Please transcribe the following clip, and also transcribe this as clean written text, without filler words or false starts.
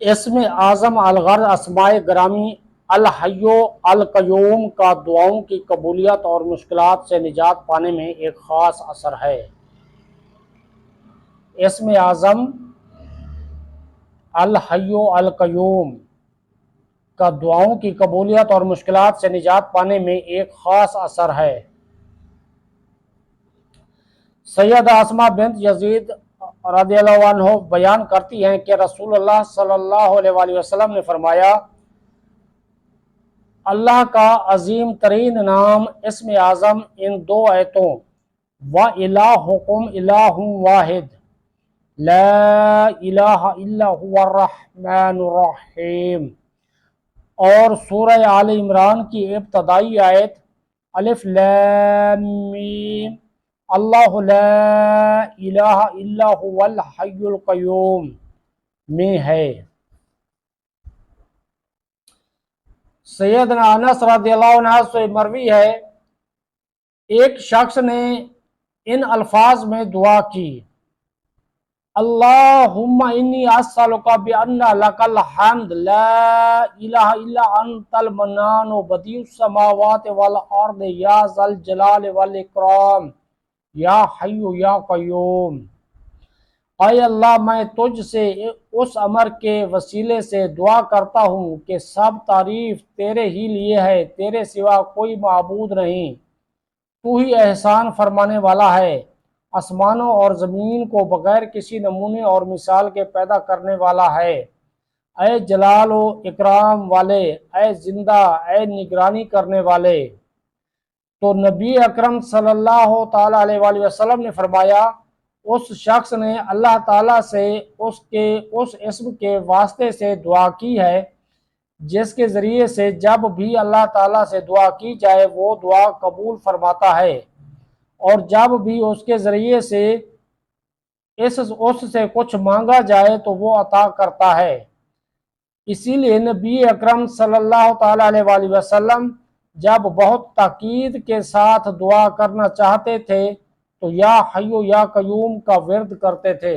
اسم اعظم الغرض اسماء گرامی الحی القیوم کا دعاؤں کی قبولیت اور مشکلات سے نجات پانے میں ایک خاص اثر ہے۔ اسم اعظم الحی القیوم کا دعاؤں کی قبولیت اور مشکلات سے نجات پانے میں ایک خاص اثر ہے۔ سیدہ اسماء بنت یزید رضی اللہ عنہ بیان کرتی ہیں کہ رسول اللہ صلی اللہ علیہ وآلہ وسلم نے فرمایا، اللہ کا عظیم ترین نام اسم اعظم ان دو آیتوں وَإِلَٰهُكُمْ إِلَٰهٌ وَاحِدٌ لَا الہ الا هو الرحمن الرحیم اور سورہ آل عمران کی ابتدائی آیت الف لام میم اللہ لا الہ الا هو الحی القیوم میں ہے۔ سیدنا انس رضی اللہ عنہ سے مروی ہے، ایک شخص نے ان الفاظ میں دعا کی، اللہم انی اسألک بان لک الحمد لا الہ الا انت المنان بدیع السماوات والارض یا ذا الجلال والاکرام یا حی یا قیوم۔ اے اللہ، میں تجھ سے اس امر کے وسیلے سے دعا کرتا ہوں کہ سب تعریف تیرے ہی لیے ہے، تیرے سوا کوئی معبود نہیں، تو ہی احسان فرمانے والا ہے، آسمانوں اور زمین کو بغیر کسی نمونے اور مثال کے پیدا کرنے والا ہے، اے جلال و اکرام والے، اے زندہ، اے نگرانی کرنے والے۔ تو نبی اکرم صلی اللہ تعالیٰ علیہ وآلہ وسلم نے فرمایا، اس شخص نے اللہ تعالیٰ سے اس اسم کے واسطے سے دعا کی ہے جس کے ذریعے سے جب بھی اللہ تعالیٰ سے دعا کی جائے وہ دعا قبول فرماتا ہے، اور جب بھی اس کے ذریعے سے اس سے کچھ مانگا جائے تو وہ عطا کرتا ہے۔ اسی لیے نبی اکرم صلی اللہ تعالیٰ علیہ وآلہ وسلم جب بہت تاکید کے ساتھ دعا کرنا چاہتے تھے تو یا حی یا قیوم کا ورد کرتے تھے۔